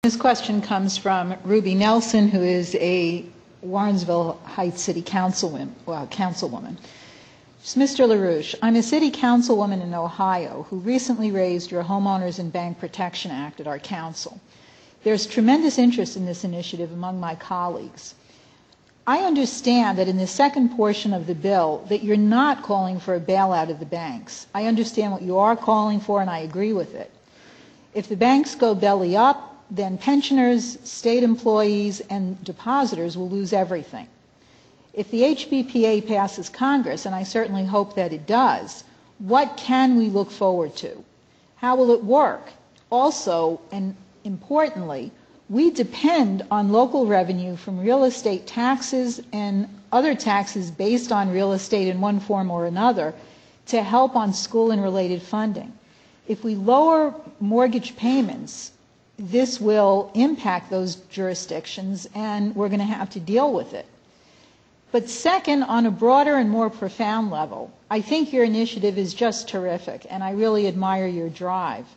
This question comes from Ruby Nelson, who is a Warrensville Heights City councilwoman. Mr. LaRouche, I'm a city councilwoman in Ohio who recently raised your Homeowners and Bank Protection Act at our council. There's tremendous interest in this initiative among my colleagues. I understand that in the second portion of the bill that you're not calling for a bailout of the banks. I understand what you are calling for, and I agree with it. If the banks go belly up, then pensioners, state employees, and depositors will lose everything. If the HBPA passes Congress, and I certainly hope that it does, what can we look forward to? How will it work? Also, and importantly, we depend on local revenue from real estate taxes and other taxes based on real estate in one form or another to help on school and related funding. If we lower mortgage payments, this will impact those jurisdictions, and we're going to have to deal with it. But second, on a broader and more profound level, I think your initiative is just terrific, and I really admire your drive.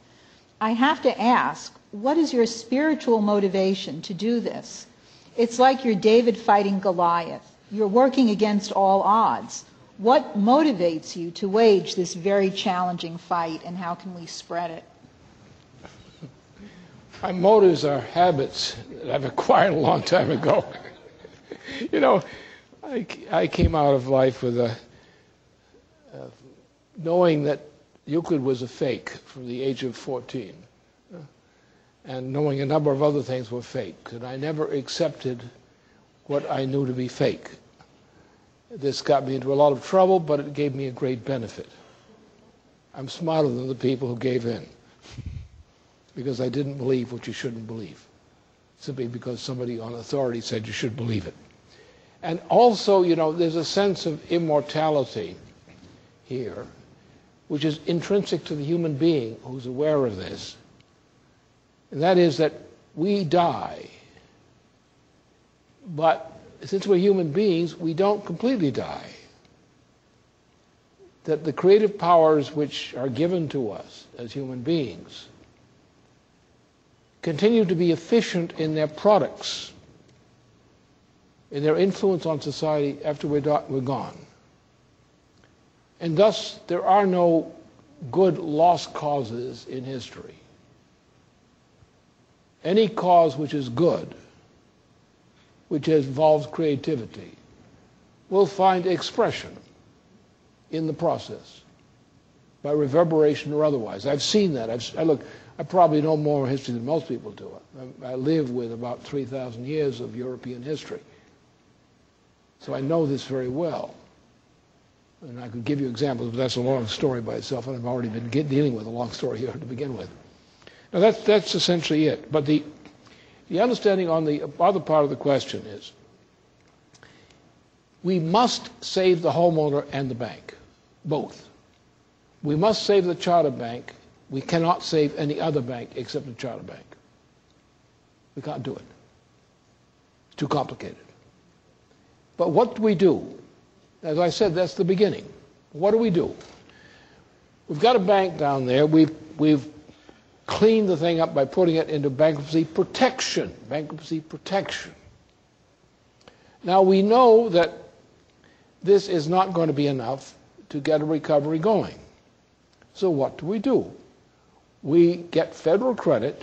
I have to ask, what is your spiritual motivation to do this? It's like you're David fighting Goliath. You're working against all odds. What motivates you to wage this very challenging fight, and how can we spread it? My motives are habits that I've acquired a long time ago. You know, I came out of life with knowing that Euclid was a fake from the age of 14, and knowing a number of other things were fake, and I never accepted what I knew to be fake. This got me into a lot of trouble, but it gave me a great benefit. I'm smarter than the people who gave in, because I didn't believe what you shouldn't believe, simply because somebody on authority said you should believe it. And also, you know, there's a sense of immortality here, which is intrinsic to the human being who's aware of this. And that is that we die. But since we're human beings, we don't completely die. That the creative powers which are given to us as human beings continue to be efficient in their products, in their influence on society after we're gone. And thus, there are no good lost causes in history. Any cause which is good, which involves creativity, will find expression in the process, by reverberation or otherwise. I've seen that. I probably know more history than most people do. I live with about 3,000 years of European history. So I know this very well. And I could give you examples, but that's a long story by itself, and I've already been dealing with a long story here to begin with. Now that's essentially it. But the understanding on the other part of the question is, we must save the homeowner and the bank, both. We must save the charter bank. We cannot save any other bank except the charter bank. We can't do it. It's too complicated. But what do we do? As I said, that's the beginning. What do we do? We've got a bank down there. We've cleaned the thing up by putting it into bankruptcy protection. Bankruptcy protection. Now we know that this is not going to be enough to get a recovery going. So what do? We get federal credit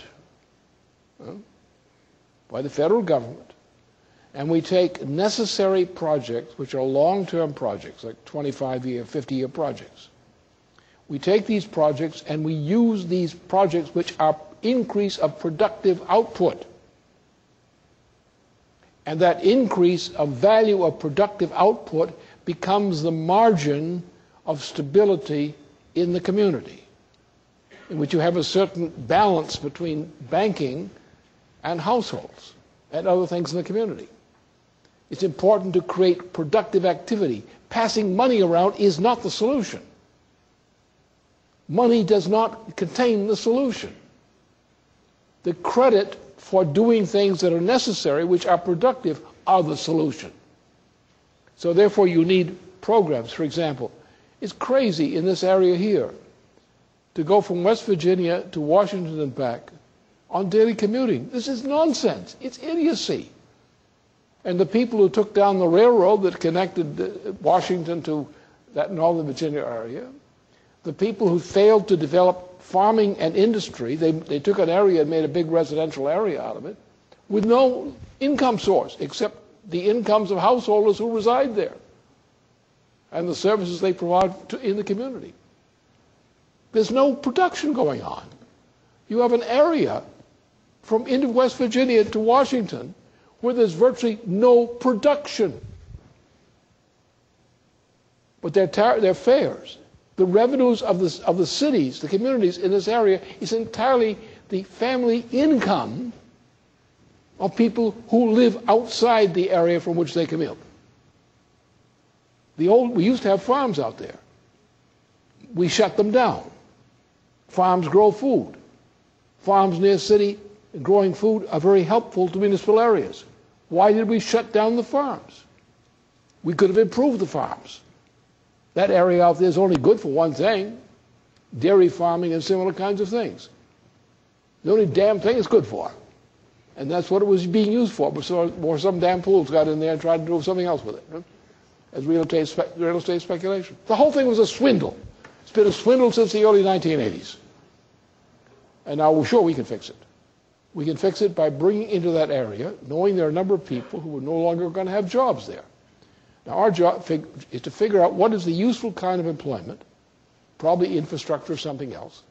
by the federal government, and we take necessary projects, which are long-term projects, like 25-year, 50-year projects. We take these projects and we use these projects which are increase of productive output. And that increase of value of productive output becomes the margin of stability in the community, in which you have a certain balance between banking and households and other things in the community. It's important to create productive activity. Passing money around is not the solution. Money does not contain the solution. The credit for doing things that are necessary, which are productive, are the solution. So therefore you need programs. For example, it's crazy in this area here to go from West Virginia to Washington and back on daily commuting. This is nonsense. It's idiocy. And the people who took down the railroad that connected Washington to that Northern Virginia area, the people who failed to develop farming and industry, they took an area and made a big residential area out of it, with no income source except the incomes of householders who reside there and the services they provide in the community. There's no production going on. You have an area from into West Virginia to Washington where there's virtually no production. But their fares, the revenues of the cities, the communities in this area, is entirely the family income of people who live outside the area from which they commute. We used to have farms out there. We shut them down. Farms grow food. Farms near city growing food are very helpful to municipal areas. Why did we shut down the farms? We could have improved the farms. That area out there is only good for one thing: dairy farming and similar kinds of things. The only damn thing it's good for. And that's what it was being used for, before some damn fools got in there and tried to do something else with it, right? As real estate speculation. The whole thing was a swindle. It's been a swindle since the early 1980s. And now we're sure we can fix it. We can fix it by bringing into that area, knowing there are a number of people who are no longer going to have jobs there. Now our job is to figure out what is the useful kind of employment, probably infrastructure or something else,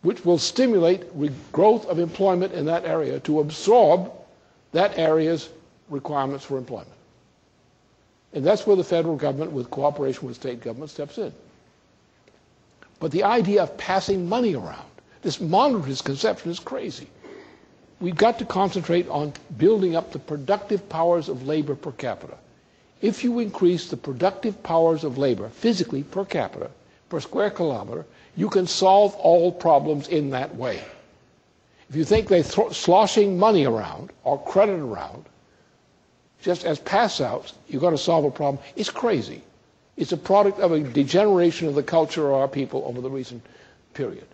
which will stimulate growth of employment in that area to absorb that area's requirements for employment. And that's where the federal government, with cooperation with state government, steps in. But the idea of passing money around, this monetarist conception, is crazy. We've got to concentrate on building up the productive powers of labor per capita. If you increase the productive powers of labor physically per capita, per square kilometer, you can solve all problems in that way. If you think they're sloshing money around or credit around, just as pass-outs, you're going to solve a problem, it's crazy. It's a product of a degeneration of the culture of our people over the recent period,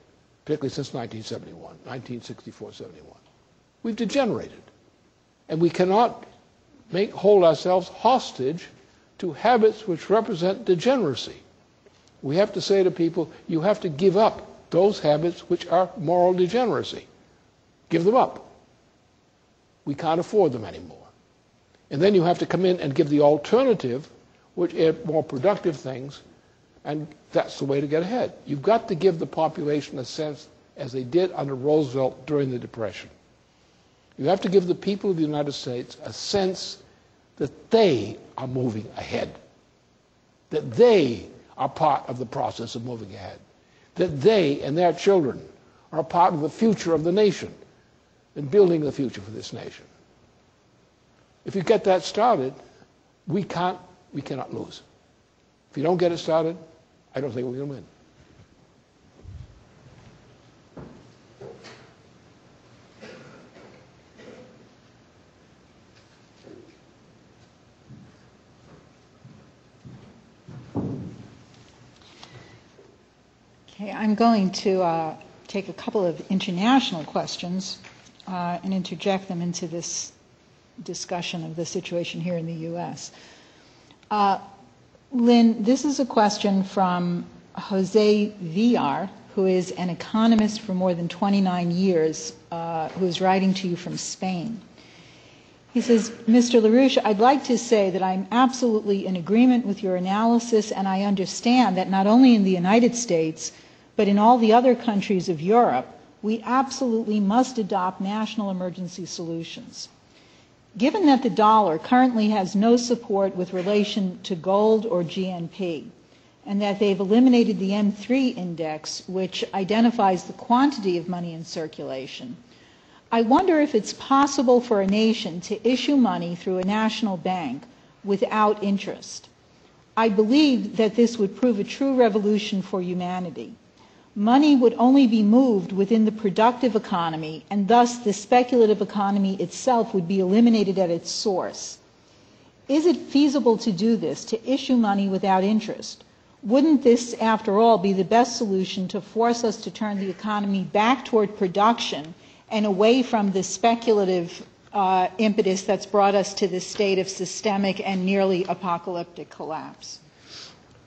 particularly since 1971, 1964-71. We've degenerated. And we cannot hold ourselves hostage to habits which represent degeneracy. We have to say to people, you have to give up those habits which are moral degeneracy. Give them up. We can't afford them anymore. And then you have to come in and give the alternative, which are more productive things, and that's the way to get ahead. You've got to give the population a sense, as they did under Roosevelt during the Depression. You have to give the people of the United States a sense that they are moving ahead, that they are part of the process of moving ahead, that they and their children are part of the future of the nation and building the future for this nation. If you get that started, we cannot lose. If you don't get it started, I don't think we're going to win. Okay, I'm going to take a couple of international questions and interject them into this discussion of the situation here in the U.S. Lynn, this is a question from Jose Villar, who is an economist for more than 29 years, who is writing to you from Spain. He says, Mr. LaRouche, I'd like to say that I'm absolutely in agreement with your analysis, and I understand that not only in the United States, but in all the other countries of Europe, we absolutely must adopt national emergency solutions. Given that the dollar currently has no support with relation to gold or GNP, and that they've eliminated the M3 index, which identifies the quantity of money in circulation, I wonder if it's possible for a nation to issue money through a national bank without interest. I believe that this would prove a true revolution for humanity. Money would only be moved within the productive economy, and thus the speculative economy itself would be eliminated at its source. Is it feasible to do this, to issue money without interest? Wouldn't this, after all, be the best solution to force us to turn the economy back toward production and away from the speculative impetus that's brought us to this state of systemic and nearly apocalyptic collapse.